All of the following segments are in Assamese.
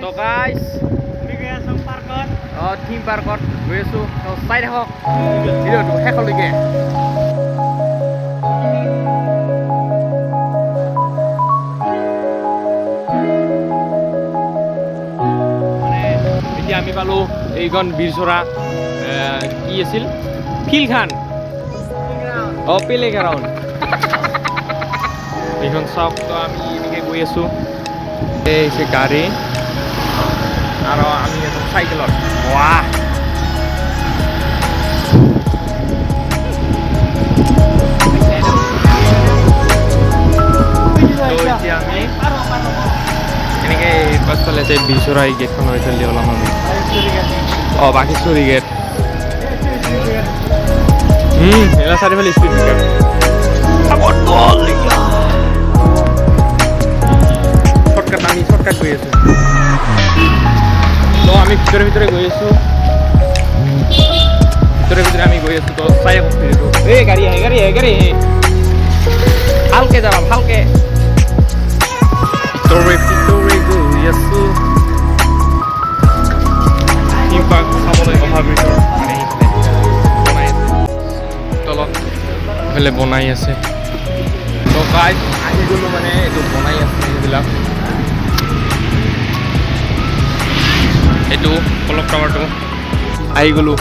তো গাইজ থিম পাৰ্কত গৈ আছোঁ চাই থাকক ভিডিঅ'টো শেষলৈকে। মানে এতিয়া আমি পালোঁ এইখন বীৰচৰা কি আছিল ফিল্ডখন প্লে গ্ৰাউণ্ড এইখন চাওক। তো আমি এনেকৈ গৈ আছোঁ, এই হৈছে গাড়ী আৰু আমি এখন চাইকেলত। ৱাহ এতিয়া আমি এনেকৈ পাছফালে যে বীৰচৰা এই গেটখন হৈ চলি ওলাম আমি। বাঘেশ্বৰী গেট এলা চাৰিফালে স্পীড ব্ৰেকাৰ শ্বৰ্টকাট গৈ আছোঁ। তো আমি ভিতৰে গৈ আছোঁ, ভিতৰে আমি গৈ আছোঁ। তো চাই ভিডিঅ'টো। এই গাড়ী আহে ভালকে যাবা ভালকে। ভিতৰে গৈ আছোঁ থিম পাৰ্ক চাবলৈ। অভাৰব্ৰিজৰ মানে বনাই আছে তলত, এইফালে বনাই আছে। তো গাইজ আহি গ'লোঁ, মানে এইটো বনাই আছে এইবিলাক। এইটো কলক টাৱাৰটো আহি গ'লোঁ।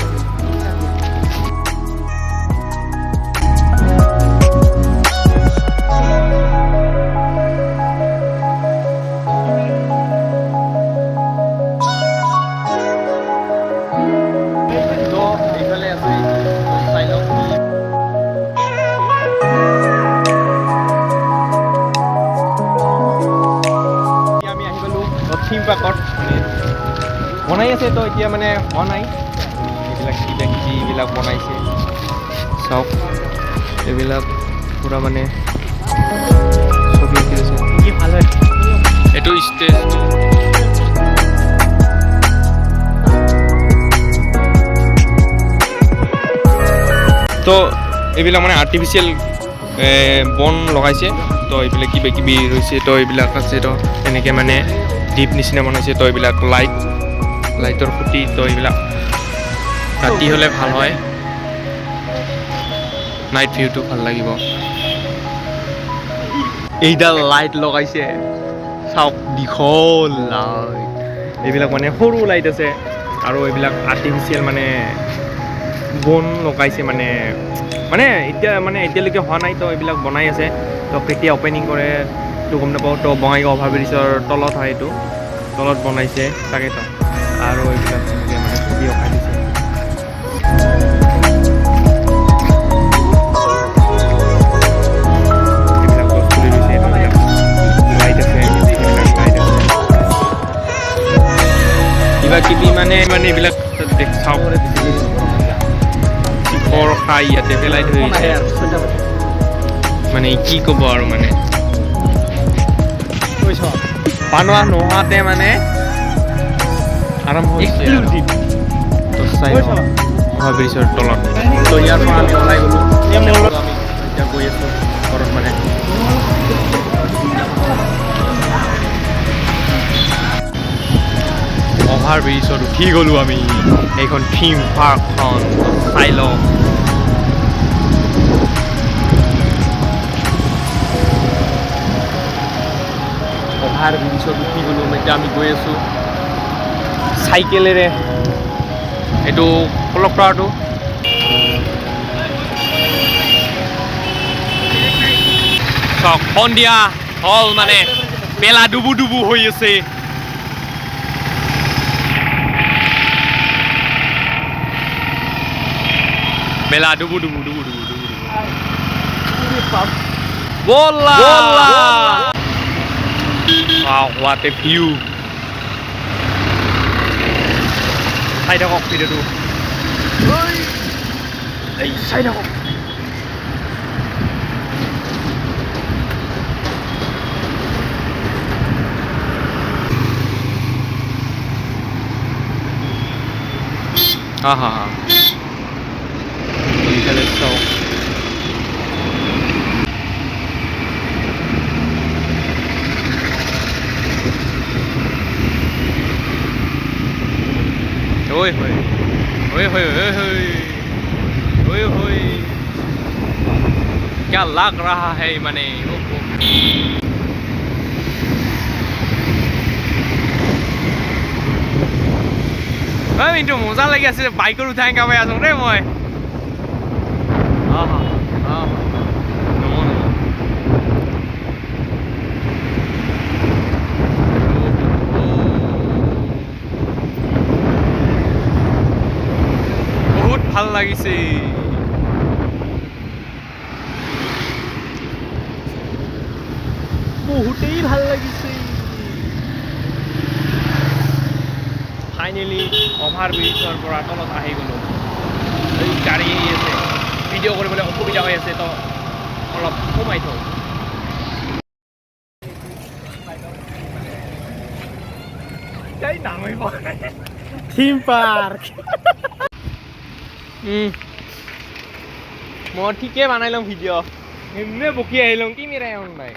এইফালে আছে চাই লওক। আমি আহি গ'লোঁ থিম পাৰ্কত, মানে বনাই আছে। তো এতিয়া মানে হোৱা নাই, এইবিলাক যিবিলাক বনাইছে চাওক। এইবিলাক পূৰা মানে ছবি আঁকি আছে। ভাল হয় এইটো ষ্টেজটো। তো এইবিলাক মানে আৰ্টিফিচিয়েল বন লগাইছে। তো এইবিলাক কিবি ৰৈছে। তো এইবিলাক আছে, তো এনেকৈ মানে দ্বীপ নিচিনা বনাইছে। তো এইবিলাক লাইটৰ খুঁটি। তো এইবিলাক ৰাতি হ'লে ভাল হয়, নাইট ভিউটো ভাল লাগিব। এইডাল লাইট লগাইছে চাওক, দীঘল লাইট। এইবিলাক মানে সৰু লাইট আছে, আৰু এইবিলাক আৰ্টিফিচিয়েল মানে বন লগাইছে। মানে এতিয়ালৈকে হোৱা নাই। তো এইবিলাক বনাই আছে। তো কেতিয়া অপেনিং কৰে তো গম নাপাওঁ। তো বঙাইগাঁও অভাৰব্ৰিজৰ তলত হয়, এইটো তলত বনাইছে তাকেতো। আৰু এইবিলাক এনেকৈ মানে ছবি অঁকাই দিছে। এইবিলাক গছ পুলি ৰুইছে, এইবিলাক লাইট আছে, কিবা কিবি মানে এইবিলাক চাওক। খাই ইয়াতে পেলাই থৈ আহিছে, মানে কি ক'ব আৰু। মানে পানোৱা নোহোৱাতে মানে আৰম্ভ হৈছে। তো চাই অভাৰব্ৰিজৰ তলত। তো ইয়াৰ পৰা আমি ওলাই গ'লোঁ। আমি এতিয়া গৈ আছোঁ ঘৰত। মানে অভাৰব্ৰিজত উঠি গ'লোঁ আমি। এইখন থিম পাৰ্কখন চাই লওঁ। অভাৰব্ৰিজত উঠি গ'লোঁ। এতিয়া আমি গৈ আছোঁ চাইকেলেৰে। এইটো কলক টাৱাৰটো। চাওক সন্ধিয়া হ'ল, মানে বেলা ডুবু হৈ আছে। বেলা ডুবু বলা। Wow, what a view! চাই থাকক ভিডিঅ'টো। এই চাই থাকক। হা এইফালে চাওক। ओए होए ओए होए ओए होए ओए होए क्या लग रहा है माने मिन्टु मजा লাগি আছে বাইকৰ উঠাই কামাই আছো ৰে মই বহুত ভাল লাগিছে বহুতেই ভাল লাগিছে ফাইনেলি অভাৰ ব্ৰিজৰ পৰা তলত আহি গ'লো এই গাড়ী আহি আছে ভিডিঅ' কৰিবলৈ অসুবিধা হৈ আছে তো অলপ সোমাই থওঁ থিম পাৰ্ক মই ঠিকে বনাই লওঁ ভিডিঅ' এনে বকি আহি লওঁ কি মিৰাই নাই